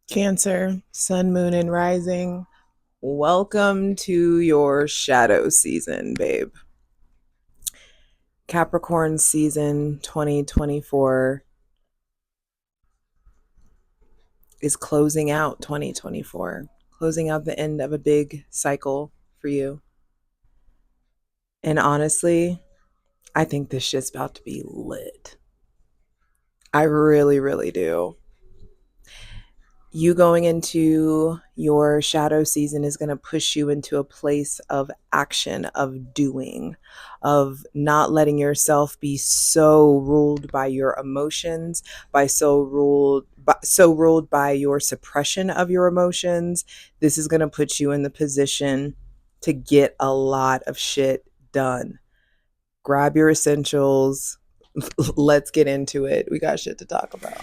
Cancer, Sun, Moon, and Rising. Welcome to your shadow season, babe. Capricorn season 2024 is closing out 2024, closing out the end of a big cycle for you. And honestly, I think this shit's about to be lit. I really, really do. You going into your shadow season is going to push you into a place of action, of doing, of not letting yourself be so ruled by your emotions, so ruled by your suppression of your emotions. This is going to put you in the position to get a lot of shit done. Grab your essentials. Let's get into it. We got shit to talk about.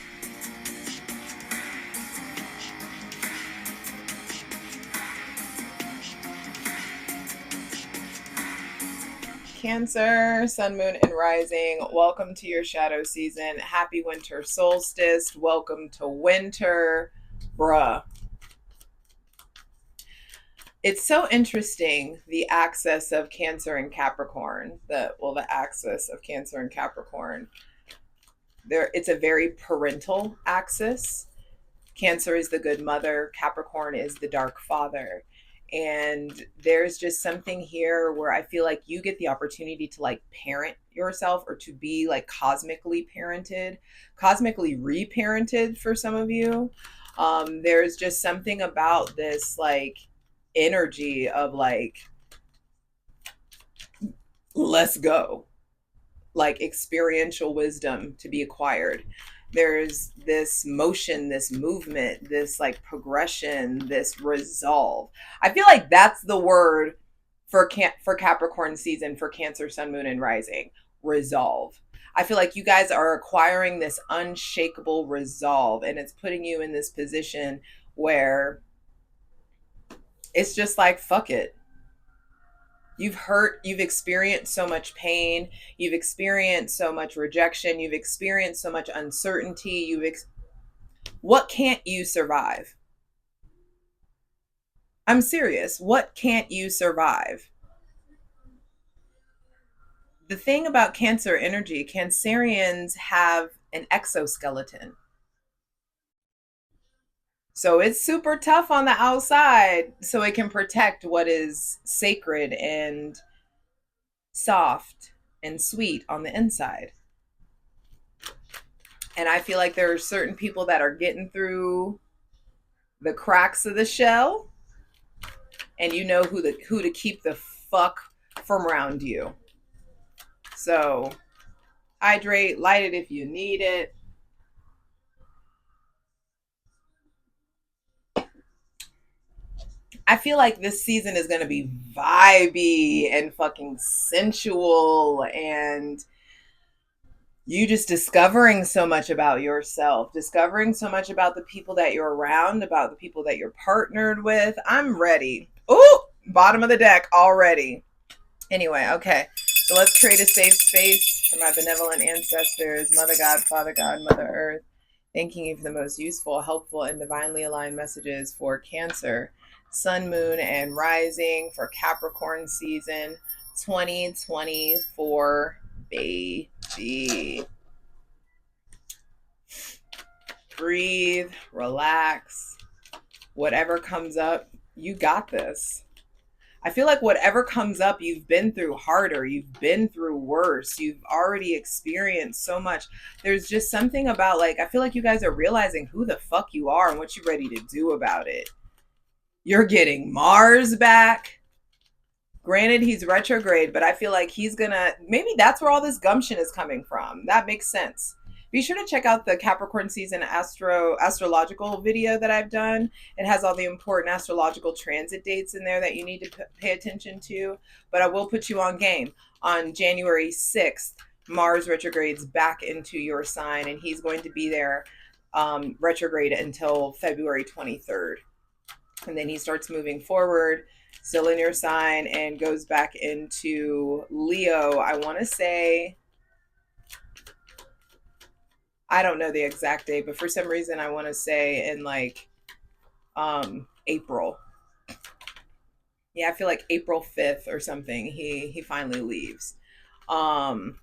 Cancer, Sun, Moon, and Rising. Welcome to your shadow season. Happy winter solstice. Welcome to winter. Bruh. It's so interesting, the axis of Cancer and Capricorn. The axis of Cancer and Capricorn. It's a very parental axis. Cancer is the good mother, Capricorn is the dark father. And there's just something here where I feel like you get the opportunity to like parent yourself, or to be like cosmically parented, cosmically reparented for some of you. There's just something about this like energy of like, let's go, like experiential wisdom to be acquired. There's this motion, this movement, this like progression, this resolve. I feel like that's the word for Capricorn season, for Cancer, Sun, Moon, and Rising. Resolve. I feel like you guys are acquiring this unshakable resolve, and it's putting you in this position where it's just like, fuck it. You've experienced so much pain, you've experienced so much rejection, you've experienced so much uncertainty. What can't you survive? I'm serious. What can't you survive? The thing about Cancer energy, Cancerians have an exoskeleton. So it's super tough on the outside, so it can protect what is sacred and soft and sweet on the inside. And I feel like there are certain people that are getting through the cracks of the shell, and you know who to keep the fuck from around you. So hydrate, light it if you need it. I feel like this season is going to be vibey and fucking sensual, and you just discovering so much about yourself, discovering so much about the people that you're around, about the people that you're partnered with. I'm ready. Ooh, bottom of the deck already. Anyway, okay. So let's create a safe space for my benevolent ancestors, Mother God, Father God, Mother Earth. Thanking you for the most useful, helpful, and divinely aligned messages for Cancer, Sun, Moon, and Rising for Capricorn season 2024, baby. Breathe, relax. Whatever comes up, you got this. I feel like whatever comes up, you've been through harder, you've been through worse, you've already experienced so much. There's just something about like, I feel like you guys are realizing who the fuck you are and what you're ready to do about it. You're getting Mars back. Granted, he's retrograde, but I feel like he's gonna, maybe that's where all this gumption is coming from. That makes sense. Be sure to check out the Capricorn season astrological video that I've done. It has all the important astrological transit dates in there that you need to pay attention to. But I will put you on game. On January 6th, Mars retrogrades back into your sign, and he's going to be there retrograde until February 23rd. And then he starts moving forward, still in your sign, and goes back into Leo. I want to say, I don't know the exact date, but for some reason I want to say in like April. Yeah, I feel like April 5th or something, he finally leaves. Um,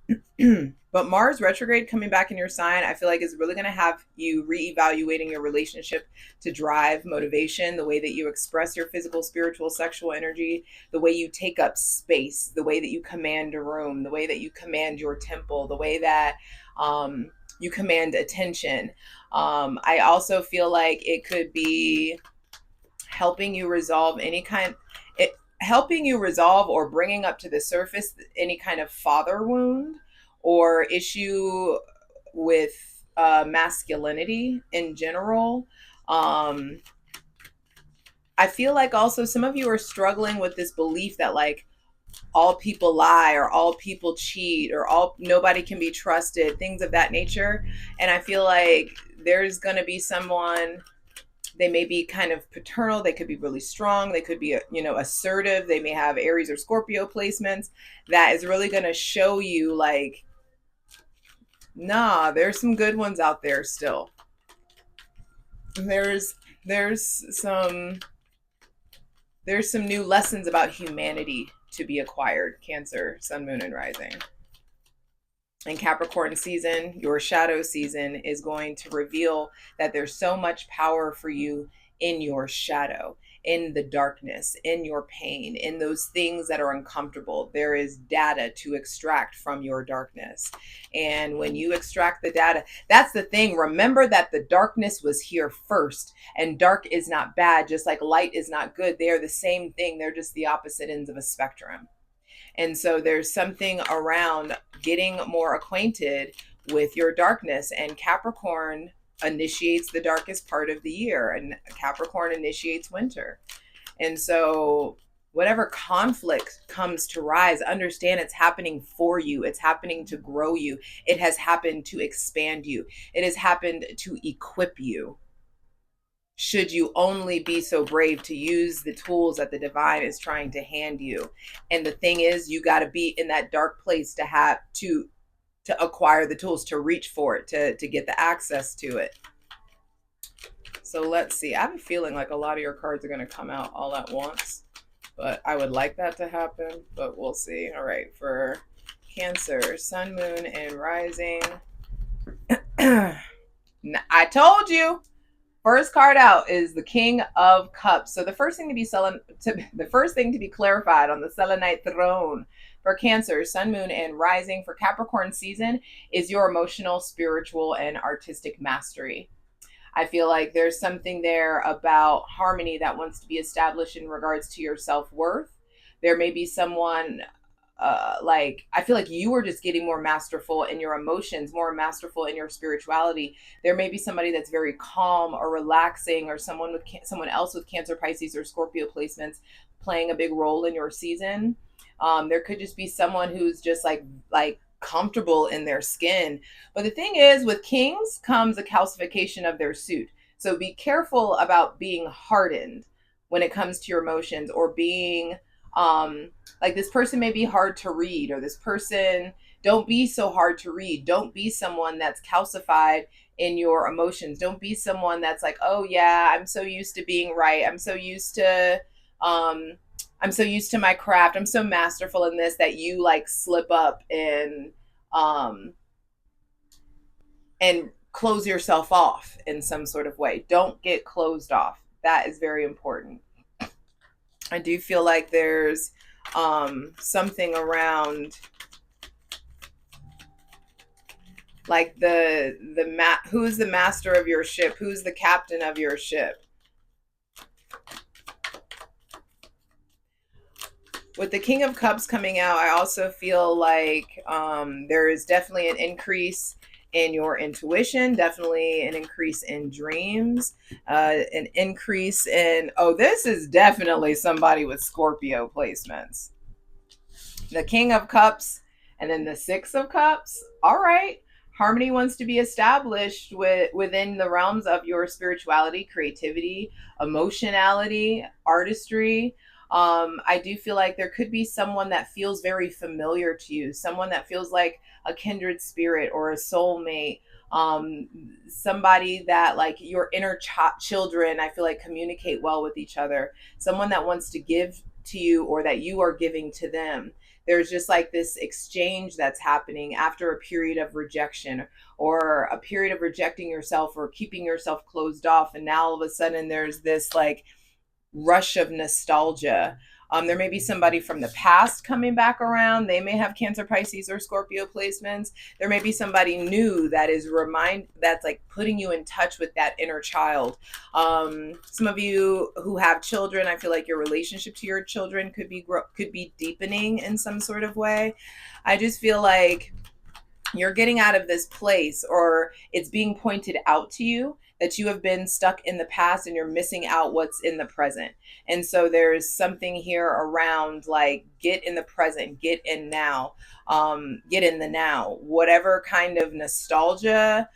but Mars retrograde coming back in your sign, I feel like is really going to have you reevaluating your relationship to drive motivation, the way that you express your physical, spiritual, sexual energy, the way you take up space, the way that you command a room, the way that you command your temple, the way that you command attention. I also feel like it could be helping you resolve any kind it helping you resolve or bringing up to the surface any kind of father wound or issue with masculinity in general. um I feel like also some of you are struggling with this belief that like all people lie or all people cheat or all nobody can be trusted, things of that nature. And I feel like there's going to be someone, they may be kind of paternal, they could be really strong, they could be, assertive, they may have Aries or Scorpio placements, that is really going to show you like, nah, there's some good ones out there still. There's some new lessons about humanity to be acquired, Cancer, Sun, Moon, and Rising. And Capricorn season, your shadow season, is going to reveal that there's so much power for you in your shadow, in the darkness, in your pain, in those things that are uncomfortable. There is data to extract from your darkness. And when you extract the data, that's the thing. Remember that the darkness was here first, and dark is not bad, just like light is not good. They are the same thing. They're just the opposite ends of a spectrum. And so there's something around getting more acquainted with your darkness. And Capricorn initiates the darkest part of the year, and Capricorn initiates winter. And so whatever conflict comes to rise, understand it's happening for you. It's happening to grow you. It has happened to expand you. It has happened to equip you. Should you only be so brave to use the tools that the divine is trying to hand you. And the thing is, you got to be in that dark place to have to acquire the tools, to reach for it, to get the access to it. So let's see. I have a feeling like a lot of your cards are going to come out all at once, but I would like that to happen, but we'll see. All right, for Cancer, Sun, Moon, and Rising. I told you. First card out is the King of Cups. So the first thing to be clarified on the selenite throne for Cancer, Sun, Moon, and Rising for Capricorn season is your emotional, spiritual, and artistic mastery. I feel like there's something there about harmony that wants to be established in regards to your self-worth. There may be someone I feel like you are just getting more masterful in your emotions, more masterful in your spirituality. There may be somebody that's very calm or relaxing, or someone else with Cancer, Pisces, or Scorpio placements playing a big role in your season. There could just be someone who's just like comfortable in their skin. But the thing is, with kings comes a calcification of their suit. So be careful about being hardened when it comes to your emotions, or being like, this person may be hard to read, or this person, don't be so hard to read. Don't be someone that's calcified in your emotions. Don't be someone that's like, oh yeah, I'm so used to being right. I'm so used to my craft. I'm so masterful in this, that you like slip up and close yourself off in some sort of way. Don't get closed off. That is very important. I do feel like there's something around like who's the master of your ship? Who's the captain of your ship? With the King of Cups coming out, I also feel like there is definitely an increase in your intuition, definitely an increase in dreams, an increase in, this is definitely somebody with Scorpio placements. The King of Cups and then the Six of Cups. All right. Harmony wants to be established within the realms of your spirituality, creativity, emotionality, artistry. I do feel like there could be someone that feels very familiar to you, someone that feels like a kindred spirit or a soulmate, Somebody that like your inner children, I feel like communicate well with each other. Someone that wants to give to you or that you are giving to them. There's just like this exchange that's happening after a period of rejection or a period of rejecting yourself or keeping yourself closed off. And now all of a sudden there's this like rush of nostalgia. There may be somebody from the past coming back around. They may have Cancer, Pisces, or Scorpio placements. There may be somebody new that is that's like putting you in touch with that inner child. Some of you who have children, I feel like your relationship to your children could be deepening in some sort of way. I just feel like you're getting out of this place, or it's being pointed out to you that you have been stuck in the past and you're missing out what's in the present. And so there's something here around like get in the present, get in now, get in the now. Whatever kind of nostalgia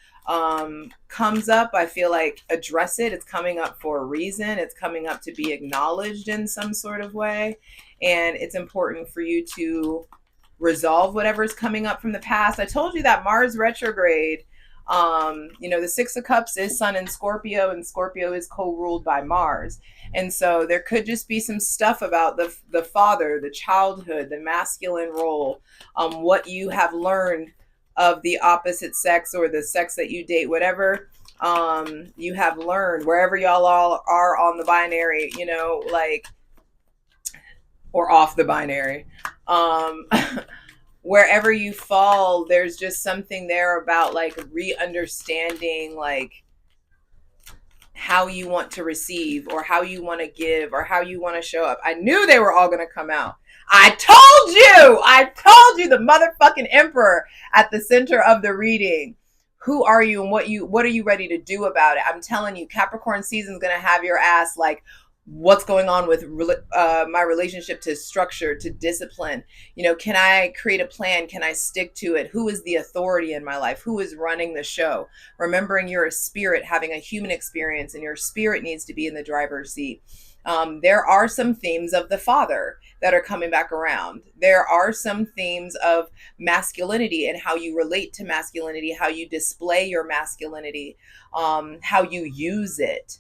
comes up, I feel like address it. It's coming up for a reason. It's coming up to be acknowledged in some sort of way. And it's important for you to resolve whatever's coming up from the past. I told you that Mars retrograde, the Six of Cups is Sun in Scorpio, and Scorpio is co-ruled by Mars. And so there could just be some stuff about the father, the childhood, the masculine role, what you have learned of the opposite sex or the sex that you date, whatever you have learned, wherever y'all all are on the binary, like, or off the binary. Wherever you fall, there's just something there about like re-understanding like how you want to receive or how you want to give or how you want to show up. I knew they were all going to come out. I told you the motherfucking emperor at the center of the reading. Who are you and what are you ready to do about it? I'm telling you, Capricorn season is going to have your ass like, what's going on with my relationship to structure, to discipline? Can I create a plan? Can I stick to it? Who is the authority in my life? Who is running the show? Remembering you're a spirit having a human experience, and your spirit needs to be in the driver's seat. There are some themes of the father that are coming back around. There are some themes of masculinity and how you relate to masculinity, how you display your masculinity, how you use it.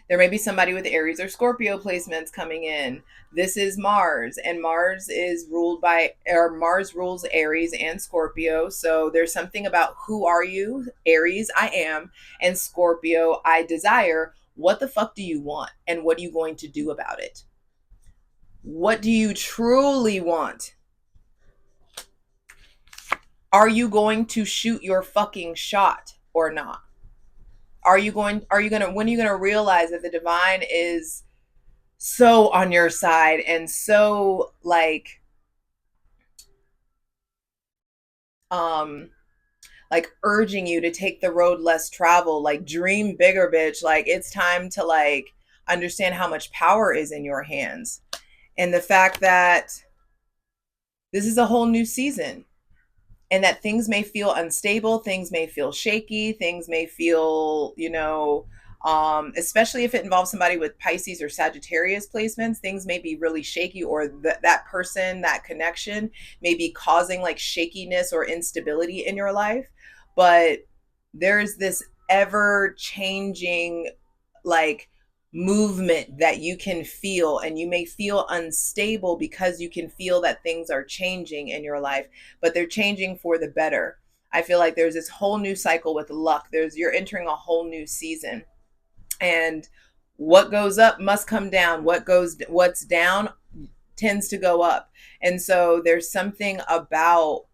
There may be somebody with Aries or Scorpio placements coming in. This is Mars, and Mars rules Aries and Scorpio. So there's something about who are you? Aries, I am, and Scorpio, I desire. What the fuck do you want? And what are you going to do about it? What do you truly want? Are you going to shoot your fucking shot or not? When are you going to realize that the divine is so on your side and so like urging you to take the road less traveled, like dream bigger, bitch. Like it's time to like understand how much power is in your hands, and the fact that this is a whole new season. And that things may feel unstable, things may feel shaky, things may feel, especially if it involves somebody with Pisces or Sagittarius placements, things may be really shaky, or that person, that connection may be causing like shakiness or instability in your life. But there's this ever changing like movement that you can feel, and you may feel unstable because you can feel that things are changing in your life, but they're changing for the better. I feel like there's this whole new cycle with luck. You're entering a whole new season, and what goes up must come down. What's down tends to go up. And so there's something about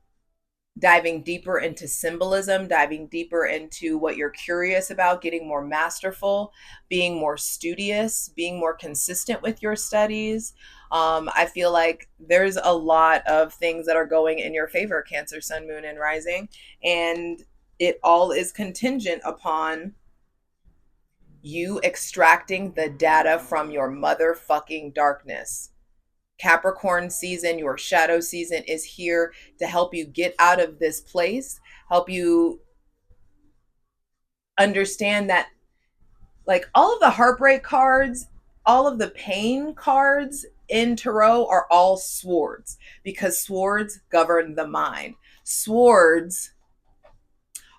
diving deeper into symbolism, diving deeper into what you're curious about, getting more masterful, being more studious, being more consistent with your studies. I feel like there's a lot of things that are going in your favor, Cancer, Sun, Moon, and Rising, and it all is contingent upon you extracting the data from your motherfucking darkness. Capricorn season, your shadow season, is here to help you get out of this place, help you understand that like all of the heartbreak cards, all of the pain cards in tarot are all swords, because swords govern the mind. Swords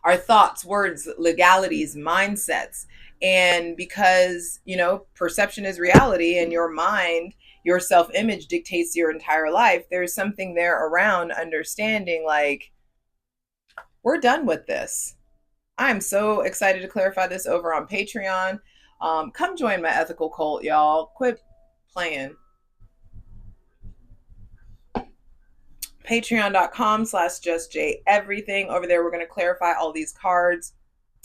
our thoughts, words, legalities, mindsets. And because, you know, perception is reality, and your mind, your self image dictates your entire life, there's something there around understanding like, we're done with this. I'm so excited to clarify this over on Patreon. Come join my ethical cult, y'all. Quit playing. Patreon.com/JustJEverything. Over there, we're going to clarify all these cards.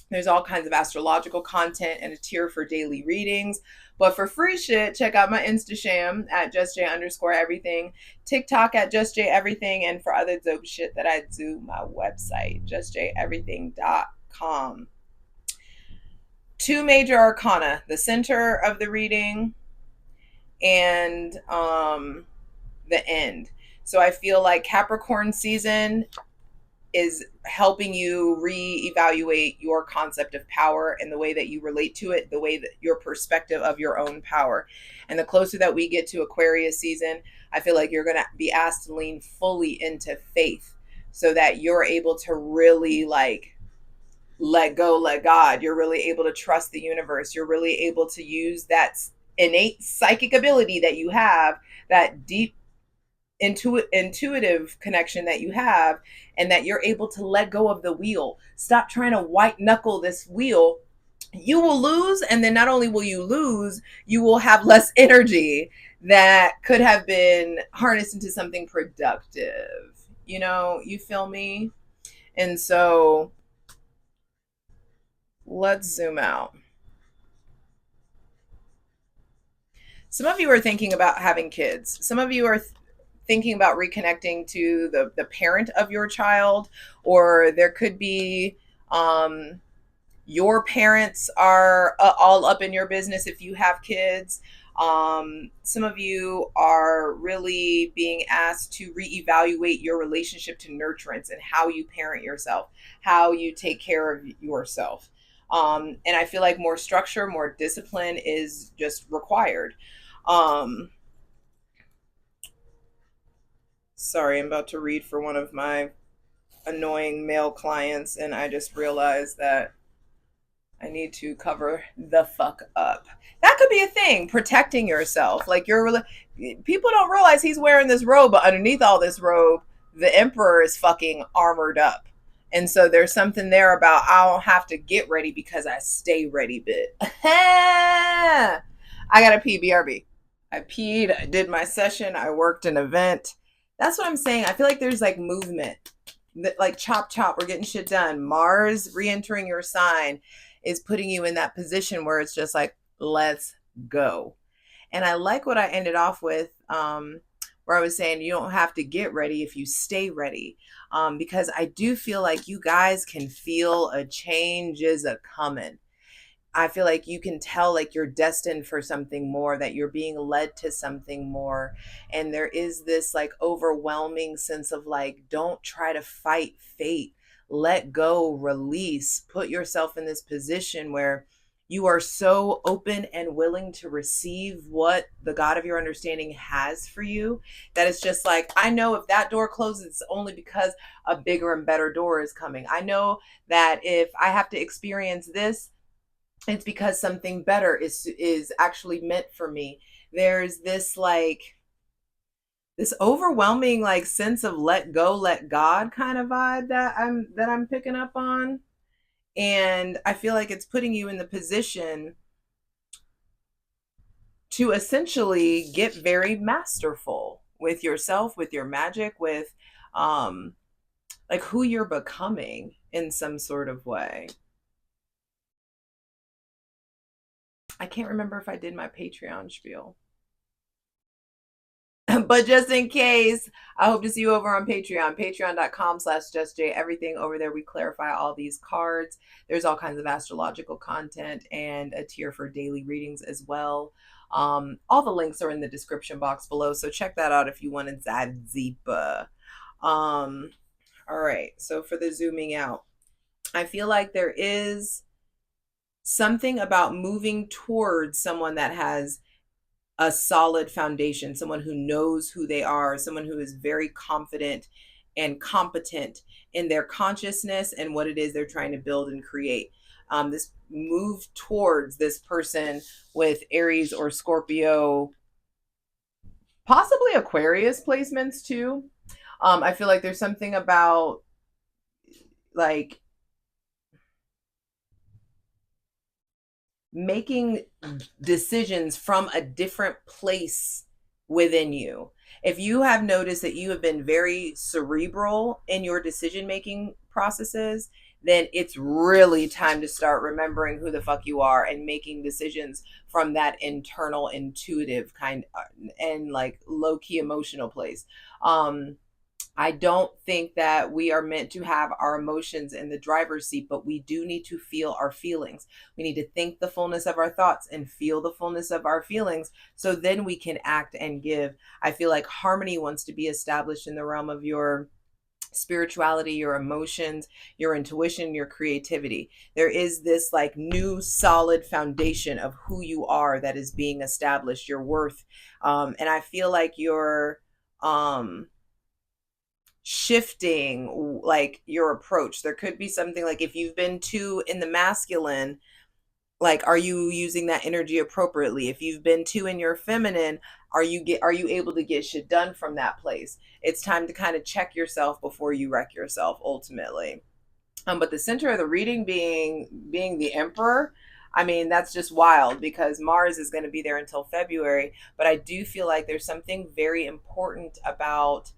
There's all kinds of astrological content and a tier for daily readings. But for free shit, check out my Instasham at JustJ_everything, TikTok at JustJEverything, and for other dope shit that I do, my website, JustJEverything.com. Two major arcana, the center of the reading and the end. So I feel like Capricorn season is helping you reevaluate your concept of power and the way that you relate to it, the way that your perspective of your own power. And the closer that we get to Aquarius season, I feel like you're going to be asked to lean fully into faith so that you're able to really like let go, let God. You're really able to trust the universe. You're really able to use that innate psychic ability that you have, that deep intuitive connection that you have, and that you're able to let go of the wheel. Stop trying to white knuckle this wheel. You will lose, and then not only will you lose, you will have less energy that could have been harnessed into something productive. You know, you feel me? And so let's zoom out. Some of you are thinking about having kids. Some of you are thinking about reconnecting to the parent of your child, or there could be your parents are all up in your business if you have kids. Some of you are really being asked to reevaluate your relationship to nurturance and how you parent yourself, how you take care of yourself. And I feel like more structure, more discipline is just required. Sorry, I'm about to read for one of my annoying male clients, and I just realized that I need to cover the fuck up. That could be a thing, protecting yourself. Like people don't realize he's wearing this robe, but underneath all this robe, the emperor is fucking armored up. And so there's something there about I don't have to get ready because I stay ready bit. I got a pee, BRB. I peed, I did my session, I worked an event. That's what I'm saying. I feel like there's like movement, like chop chop, we're getting shit done. Mars re-entering your sign is putting you in that position where it's just like, let's go. And I like what I ended off with, where I was saying you don't have to get ready if you stay ready, because I do feel like you guys can feel a change is a coming. I feel like you can tell like you're destined for something more, that you're being led to something more. And there is this like overwhelming sense of like, don't try to fight fate. Let go, release, put yourself in this position where you are so open and willing to receive what the God of your understanding has for you, that it's just like, I know if that door closes, it's only because a bigger and better door is coming. I know that if I have to experience this, it's because something better is actually meant for me. There's this like this overwhelming like sense of let go, let God kind of vibe that I'm picking up on. And I feel like it's putting you in the position to essentially get very masterful with yourself, with your magic, with like who you're becoming in some sort of way. I can't remember if I did my Patreon spiel. But just in case, I hope to see you over on Patreon, patreon.com/JustJEverything. Over there, we clarify all these cards. There's all kinds of astrological content and a tier for daily readings as well. All the links are in the description box below, so check that out if you want to dive deeper. All right, so for the zooming out, I feel like there is something about moving towards someone that has a solid foundation, someone who knows who they are, someone who is very confident and competent in their consciousness and what it is they're trying to build and create. This move towards this person with Aries or Scorpio, possibly Aquarius placements too. I feel like there's something about like making decisions from a different place within you. If you have noticed that you have been very cerebral in your decision making processes, then it's really time to start remembering who the fuck you are and making decisions from that internal intuitive kind and like low key emotional place. I don't think that we are meant to have our emotions in the driver's seat, but we do need to feel our feelings. We need to think the fullness of our thoughts and feel the fullness of our feelings so then we can act and give. I feel like harmony wants to be established in the realm of your spirituality, your emotions, your intuition, your creativity. There is this like new solid foundation of who you are that is being established, your worth. And I feel like you're shifting like your approach. There could be something like if you've been too in the masculine, like are you using that energy appropriately? If you've been too in your feminine, are you able to get shit done from that place? It's time to kind of check yourself before you wreck yourself ultimately. But the center of the reading being the Emperor, I mean, that's just wild because Mars is going to be there until February. But I do feel like there's something very important about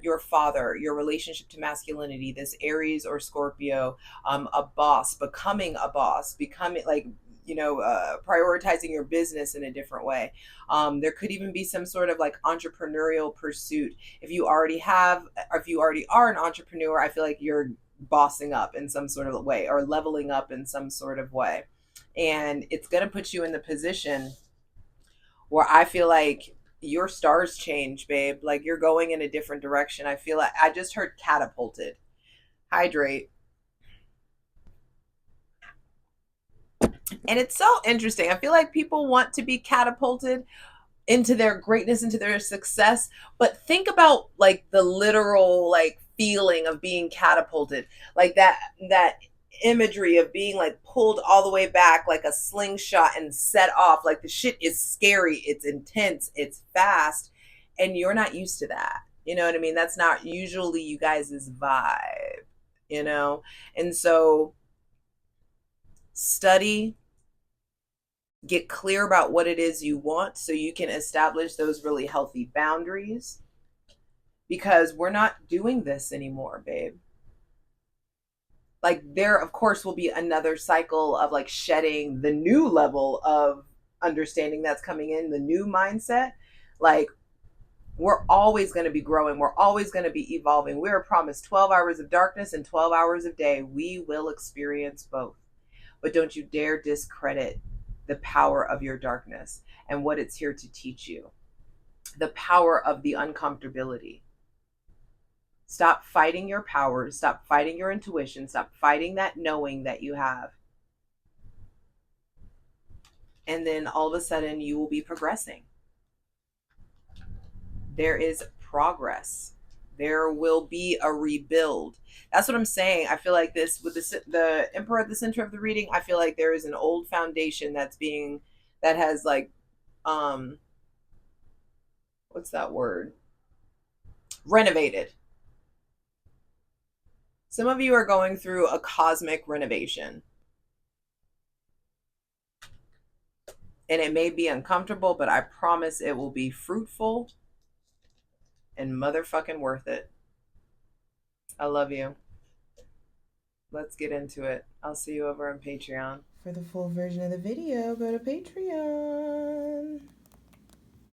your father, your relationship to masculinity, this Aries or Scorpio, a boss, becoming a boss, becoming like, prioritizing your business in a different way. There could even be some sort of like entrepreneurial pursuit. If you already are an entrepreneur, I feel like you're bossing up in some sort of way or leveling up in some sort of way. And it's going to put you in the position where I feel like your stars change, babe. Like you're going in a different direction. I feel like I just heard catapulted. Hydrate. And it's so interesting. I feel like people want to be catapulted into their greatness, into their success, but think about like the literal like feeling of being catapulted, like that imagery of being like pulled all the way back like a slingshot and set off. Like the shit is scary, it's intense, it's fast, and you're not used to that. You know what I mean? That's not usually you guys' vibe, you know? And so study, get clear about what it is you want so you can establish those really healthy boundaries, because we're not doing this anymore, babe. Like there of course will be another cycle of like shedding the new level of understanding that's coming in, the new mindset. Like we're always going to be growing, we're always going to be evolving. We're promised 12 hours of darkness and 12 hours of day. We will experience both, but don't you dare discredit the power of your darkness and what it's here to teach you. The power of the uncomfortability. Stop fighting your powers. Stop fighting your intuition. Stop fighting that knowing that you have. And then all of a sudden you will be progressing. There is progress. There will be a rebuild. That's what I'm saying. I feel like this with the Emperor at the center of the reading, I feel like there is an old foundation that has like what's that word? Renovated. Some of you are going through a cosmic renovation. And it may be uncomfortable, but I promise it will be fruitful and motherfucking worth it. I love you. Let's get into it. I'll see you over on Patreon. For the full version of the video, go to Patreon.